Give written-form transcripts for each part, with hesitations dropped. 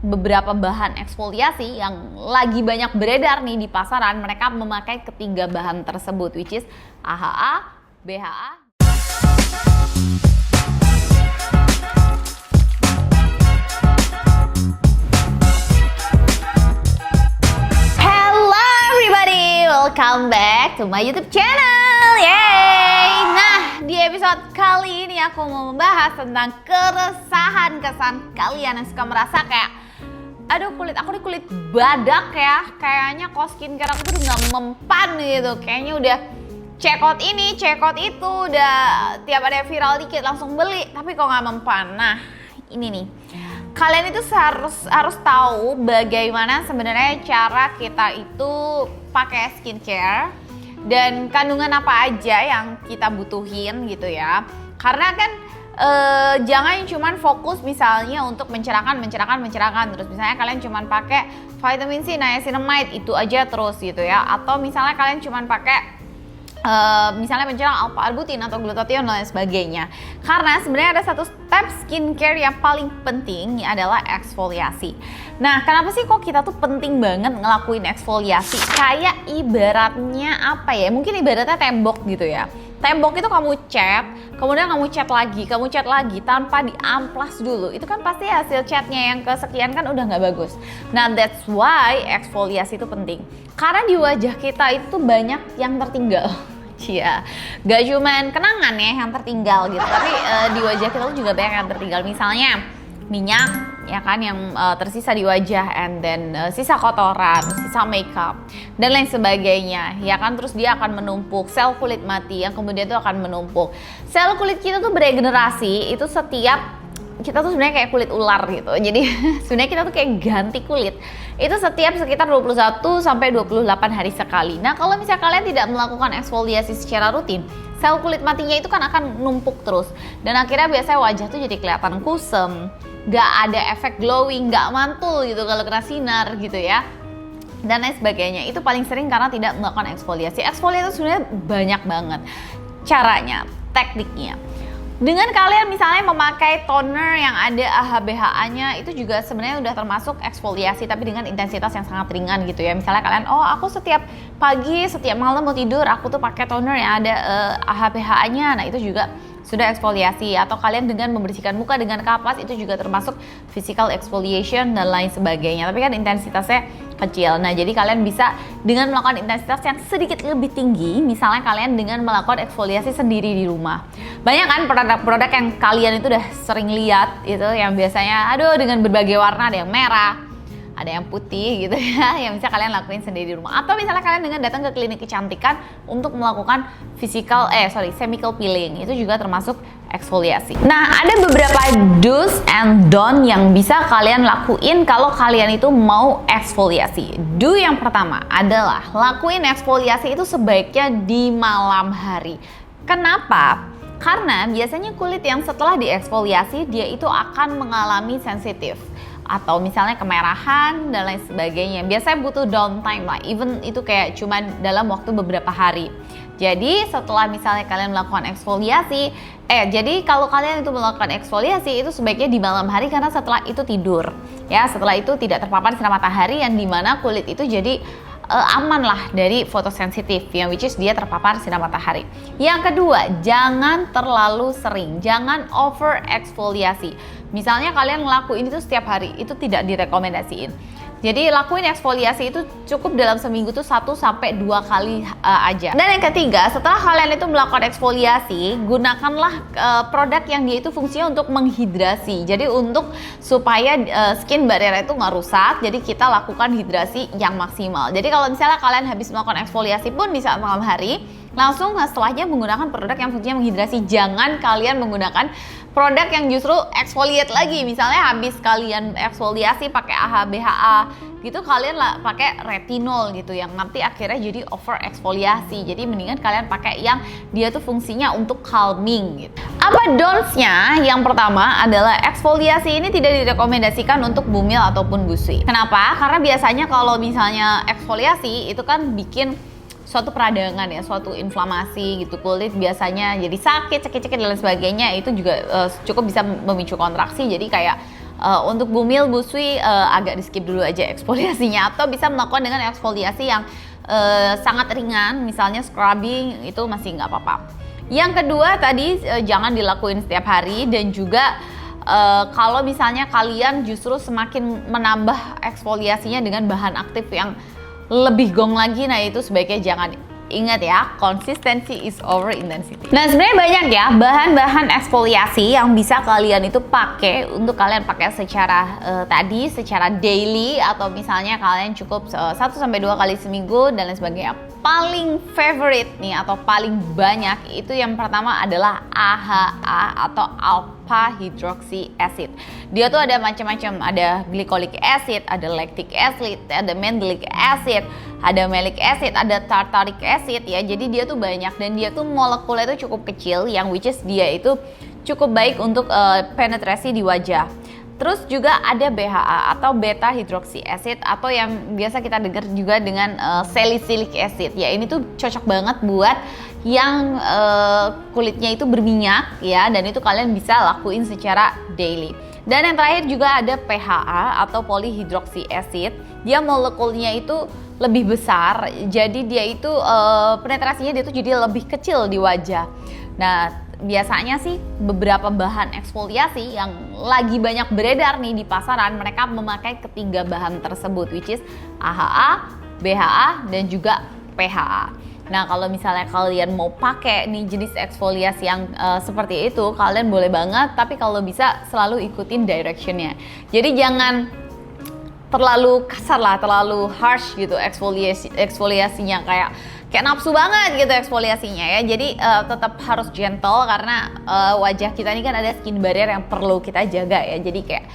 beberapa bahan eksfoliasi yang lagi banyak beredar nih di pasaran, mereka memakai ketiga bahan tersebut, which is AHA, BHA. Hello everybody, welcome back to my YouTube channel. Yay! Nah, di episode kali ini aku mau membahas tentang keresahan kesan kalian yang suka merasa kayak, aduh kulit aku nih kulit badak ya, kayaknya kok skincare aku tuh nggak mempan gitu, kayaknya udah check out ini, check out itu, udah tiap ada viral dikit langsung beli, tapi kok nggak mempan. Nah, ini nih, kalian itu harus tahu bagaimana sebenarnya cara kita itu pakai skincare dan kandungan apa aja yang kita butuhin gitu ya. Karena kan jangan cuman fokus misalnya untuk mencerahkan terus misalnya kalian cuman pakai vitamin C, niacinamide itu aja terus gitu ya, atau misalnya kalian cuman pakai misalnya pencerah alpha-arbutin atau glutathione dan lain sebagainya. Karena sebenarnya ada satu step skincare yang paling penting adalah eksfoliasi. Nah, kenapa sih kok kita tuh penting banget ngelakuin eksfoliasi? Kayak ibaratnya apa ya? Mungkin ibaratnya tembok gitu ya. Tembok itu kamu cat, kemudian kamu cat lagi tanpa diamplas dulu. Itu kan pasti hasil catnya yang kesekian kan udah nggak bagus. Nah, that's why eksfoliasi itu penting. Karena di wajah kita itu banyak yang tertinggal. Iya, gak cuman kenangan ya yang tertinggal gitu, tapi di wajah kita tuh juga banyak yang tertinggal. Misalnya minyak ya kan yang tersisa di wajah, and then sisa kotoran, sisa makeup dan lain sebagainya ya kan. Terus dia akan menumpuk, sel kulit mati yang kemudian itu akan menumpuk. Sel kulit kita tuh beregenerasi itu setiap, kita tuh sebenarnya kayak kulit ular gitu. Jadi sebenarnya kita tuh kayak ganti kulit itu setiap sekitar 21 sampai 28 hari sekali. Nah, kalau misalnya kalian tidak melakukan eksfoliasi secara rutin, sel kulit matinya itu kan akan numpuk terus, dan akhirnya biasanya wajah tuh jadi kelihatan kusem, gak ada efek glowing, gak mantul gitu kalau kena sinar gitu ya, dan lain sebagainya. Itu paling sering karena tidak melakukan eksfoliasi. Eksfoliasi itu sebenarnya banyak banget caranya, tekniknya. Dengan kalian misalnya memakai toner yang ada AHA-BHA-nya, itu juga sebenarnya udah termasuk eksfoliasi, tapi dengan intensitas yang sangat ringan gitu ya. Misalnya kalian, oh aku setiap pagi, setiap malam mau tidur, aku tuh pakai toner yang ada AHA-BHA-nya. Nah, itu juga sudah eksfoliasi. Atau kalian dengan membersihkan muka dengan kapas, itu juga termasuk physical exfoliation dan lain sebagainya. Tapi kan intensitasnya kecil. Nah, jadi kalian bisa dengan melakukan intensitas yang sedikit lebih tinggi. Misalnya kalian dengan melakukan eksfoliasi sendiri di rumah. Banyak kan produk-produk yang kalian itu udah sering lihat itu, yang biasanya aduh dengan berbagai warna, ada yang merah, ada yang putih gitu ya, yang bisa kalian lakuin sendiri di rumah. Atau misalnya kalian dengan datang ke klinik kecantikan untuk melakukan chemical peeling, itu juga termasuk eksfoliasi. Nah, ada beberapa do's and don't yang bisa kalian lakuin kalau kalian itu mau eksfoliasi. Do yang pertama adalah lakuin eksfoliasi itu sebaiknya di malam hari. Kenapa? Karena biasanya kulit yang setelah dieksfoliasi dia itu akan mengalami sensitif atau misalnya kemerahan dan lain sebagainya. Biasanya butuh downtime lah, even itu kayak cuman dalam waktu beberapa hari. Jadi setelah misalnya kalian melakukan eksfoliasi, jadi kalau kalian itu melakukan eksfoliasi itu sebaiknya di malam hari, karena setelah itu tidur ya, setelah itu tidak terpapar sinar matahari yang dimana kulit itu jadi aman lah dari fotosensitif, yang which is dia terpapar sinar matahari. Yang kedua, jangan terlalu sering, jangan over eksfoliasi. Misalnya kalian ngelakuin itu setiap hari, itu tidak direkomendasiin. Jadi lakuin eksfoliasi itu cukup dalam seminggu tuh 1 sampai 2 kali aja. Dan yang ketiga, setelah kalian itu melakukan eksfoliasi, gunakanlah produk yang dia itu fungsinya untuk menghidrasi. Jadi untuk supaya skin barrier itu nggak rusak, jadi kita lakukan hidrasi yang maksimal. Jadi kalau misalnya kalian habis melakukan eksfoliasi pun di saat malam hari, langsung setelahnya menggunakan produk yang fungsinya menghidrasi. Jangan kalian menggunakan produk yang justru exfoliate lagi. Misalnya habis kalian eksfoliasi pakai AHA BHA gitu, kalian pakai retinol gitu yang nanti akhirnya jadi over eksfoliasi. Jadi mendingan kalian pakai yang dia tuh fungsinya untuk calming gitu. Apa don'ts-nya? Yang pertama adalah eksfoliasi ini tidak direkomendasikan untuk bumil ataupun busui. Kenapa? Karena biasanya kalau misalnya eksfoliasi itu kan bikin suatu peradangan ya, suatu inflamasi gitu, kulit biasanya jadi sakit dan lain sebagainya. Itu juga cukup bisa memicu kontraksi, jadi kayak Untuk bumil, busui agak di skip dulu aja eksfoliasinya, atau bisa melakukan dengan eksfoliasi yang sangat ringan, misalnya scrubbing, itu masih nggak apa-apa. Yang kedua tadi jangan dilakuin setiap hari, dan juga kalau misalnya kalian justru semakin menambah eksfoliasinya dengan bahan aktif yang lebih gong lagi, nah itu sebaiknya jangan. Ingat ya, consistency is over intensity. Nah, sebenarnya banyak ya bahan-bahan eksfoliasi yang bisa kalian itu pakai untuk kalian pakai secara secara daily, atau misalnya kalian cukup 1-2 kali seminggu dan lain sebagainya. Paling favorite nih atau paling banyak itu yang pertama adalah AHA atau alpha hydroxy acid. Dia tuh ada macam-macam, ada glycolic acid, ada lactic acid, ada mandelic acid, ada malic acid, ada tartaric acid ya. Jadi dia tuh banyak, dan dia tuh molekulnya itu cukup kecil, yang which is dia itu cukup baik untuk penetrasi di wajah. Terus juga ada BHA atau beta hydroxy acid, atau yang biasa kita dengar juga dengan salicylic acid ya. Ini tuh cocok banget buat yang kulitnya itu berminyak ya, dan itu kalian bisa lakuin secara daily. Dan yang terakhir juga ada PHA atau polyhydroxy acid. Dia molekulnya itu lebih besar, jadi dia itu penetrasinya dia tuh jadi lebih kecil di wajah. Nah, biasanya sih beberapa bahan eksfoliasi yang lagi banyak beredar nih di pasaran, mereka memakai ketiga bahan tersebut, which is AHA, BHA, dan juga PHA. Nah, kalau misalnya kalian mau pakai nih jenis eksfoliasi yang seperti itu, kalian boleh banget, tapi kalau bisa selalu ikutin directionnya. Jadi jangan terlalu kasar lah, terlalu harsh gitu eksfoliasinya, kayak nafsu banget gitu eksfoliasinya ya. Jadi tetap harus gentle, karena wajah kita ini kan ada skin barrier yang perlu kita jaga ya. Jadi kayak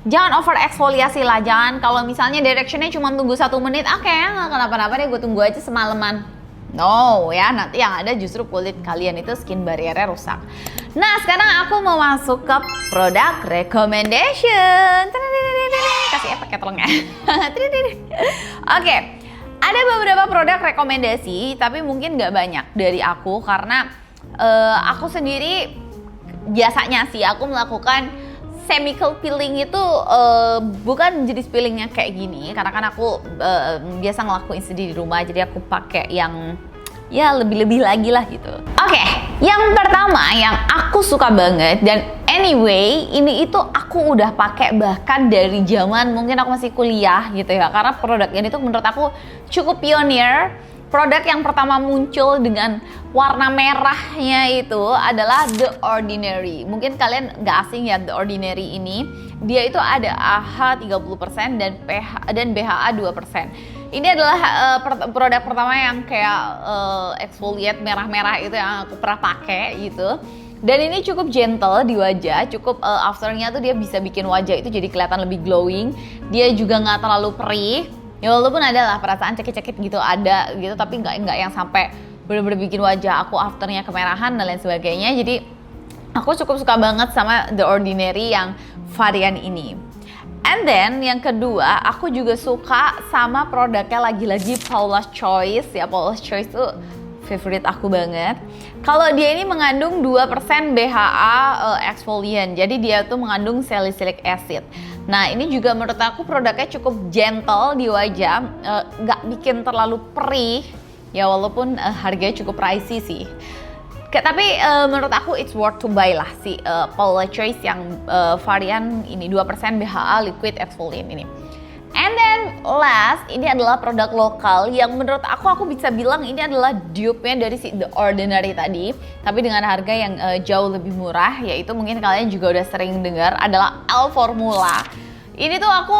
jangan over eksfoliasi lah. Jangan kalau misalnya directionnya cuma tunggu 1 menit, kayaknya nggak kenapa-napa deh, gue tunggu aja semalaman. No ya, nanti yang ada justru kulit kalian itu skin barriernya rusak. Nah, sekarang aku mau masuk ke product recommendation. Kasih efek tolong ya. Oke. Ada beberapa produk rekomendasi, tapi mungkin nggak banyak dari aku, karena aku sendiri biasanya sih aku melakukan chemical peeling itu bukan jenis peelingnya kayak gini, karena kan aku biasa ngelakuin sendiri di rumah, jadi aku pakai yang ya lebih-lebih lagi lah gitu. Oke, yang pertama yang aku suka banget, dan anyway ini itu aku udah pakai bahkan dari zaman mungkin aku masih kuliah gitu ya, karena produk ini tuh menurut aku cukup pionir. Produk yang pertama muncul dengan warna merahnya itu adalah The Ordinary. Mungkin kalian gak asing ya The Ordinary ini. Dia itu ada AHA 30% dan BHA 2%. Ini adalah produk pertama yang kayak exfoliate merah-merah itu yang aku pernah pakai gitu. Dan ini cukup gentle di wajah, cukup afternya tuh dia bisa bikin wajah itu jadi kelihatan lebih glowing. Dia juga nggak terlalu perih. Ya walaupun ada lah perasaan cekit-cekit gitu, ada gitu, tapi nggak yang sampai bener-bener bikin wajah aku afternya kemerahan dan lain sebagainya. Jadi aku cukup suka banget sama The Ordinary yang varian ini. And then yang kedua, aku juga suka sama produknya lagi-lagi Paula's Choice ya. Paula's Choice tuh favorite aku banget. Kalau dia ini mengandung 2% BHA exfoliant, jadi dia tuh mengandung salicylic acid. Nah, ini juga menurut aku produknya cukup gentle di wajah, nggak bikin terlalu perih ya, walaupun harganya cukup pricey sih. Tapi menurut aku it's worth to buy lah si Paula's Choice yang varian ini 2% BHA liquid exfoliant ini. And then last, ini adalah produk lokal yang menurut aku bisa bilang ini adalah dupe-nya dari si The Ordinary tadi, tapi dengan harga yang jauh lebih murah, yaitu mungkin kalian juga udah sering dengar, adalah L-Formula. Ini tuh aku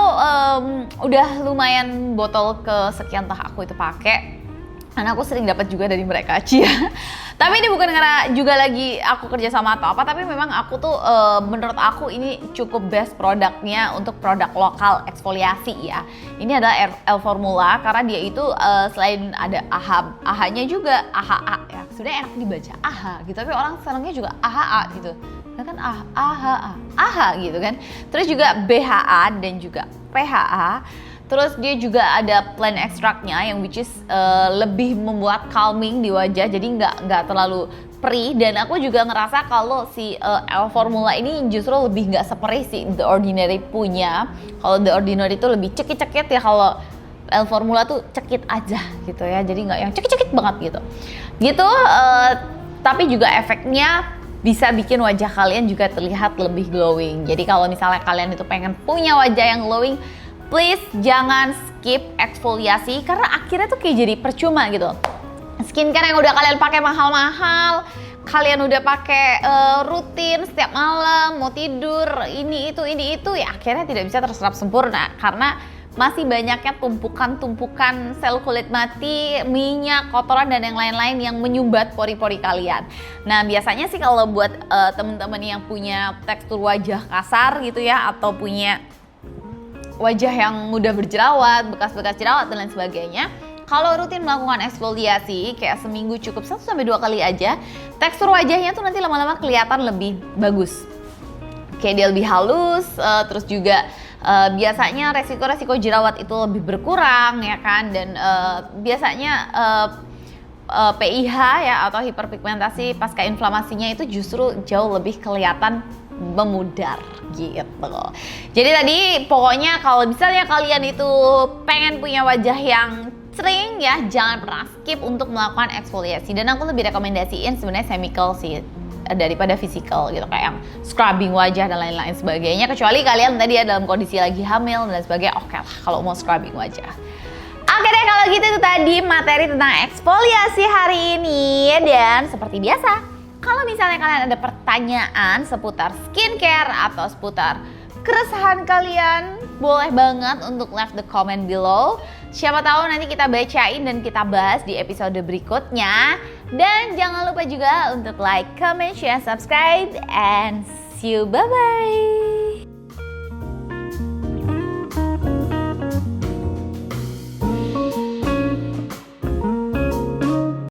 udah lumayan botol kesekian tah aku itu pakai, karena aku sering dapat juga dari mereka Cia. Tapi ini bukan karena juga lagi aku kerja sama atau apa, tapi memang aku tuh menurut aku ini cukup best produknya untuk produk lokal eksfoliasi ya. Ini adalah L-Formula karena dia itu selain ada AHA-nya juga AHA ya. Sebenarnya enak dibaca AHA gitu, tapi orang senangnya juga AHA gitu. Nah kan AHA gitu kan. Terus juga BHA dan juga PHA. Terus dia juga ada plant extractnya yang which is lebih membuat calming di wajah, jadi nggak terlalu perih. Dan aku juga ngerasa kalau si El Formula ini justru lebih nggak seperih si The Ordinary punya. Kalau The Ordinary itu lebih cekit-cekit ya, kalau El Formula tuh cekit aja gitu ya, jadi nggak yang cekit-cekit banget gitu. Tapi juga efeknya bisa bikin wajah kalian juga terlihat lebih glowing. Jadi kalau misalnya kalian itu pengen punya wajah yang glowing, please jangan skip eksfoliasi, karena akhirnya tuh kayak jadi percuma gitu. Skincare yang udah kalian pakai mahal-mahal, kalian udah pakai rutin setiap malam, mau tidur, ini itu ya akhirnya tidak bisa terserap sempurna karena masih banyaknya tumpukan-tumpukan sel kulit mati, minyak, kotoran dan yang lain-lain yang menyumbat pori-pori kalian. Nah, biasanya sih kalau buat teman-teman yang punya tekstur wajah kasar gitu ya, atau punya wajah yang mudah berjerawat, bekas-bekas jerawat dan lain sebagainya, kalau rutin melakukan eksfoliasi kayak seminggu cukup 1-2 kali aja, tekstur wajahnya tuh nanti lama-lama kelihatan lebih bagus. Kayak dia lebih halus, terus juga biasanya resiko-resiko jerawat itu lebih berkurang ya kan, dan biasanya PIH ya atau hiperpigmentasi pasca inflamasinya itu justru jauh lebih kelihatan memudar gitu. Jadi tadi pokoknya kalau misalnya kalian itu pengen punya wajah yang sering ya, jangan pernah skip untuk melakukan eksfoliasi. Dan aku lebih rekomendasiin sebenarnya chemical sih daripada physical gitu, kayak yang scrubbing wajah dan lain-lain sebagainya, kecuali kalian tadi ya dalam kondisi lagi hamil dan sebagainya, oke lah kalau mau scrubbing wajah. Oke deh, kalau gitu itu tadi materi tentang eksfoliasi hari ini. Dan seperti biasa, kalau misalnya kalian ada pertanyaan seputar skincare atau seputar keresahan kalian, boleh banget untuk leave the comment below. Siapa tahu nanti kita bacain dan kita bahas di episode berikutnya. Dan jangan lupa juga untuk like, comment, share, subscribe, and see you, bye-bye.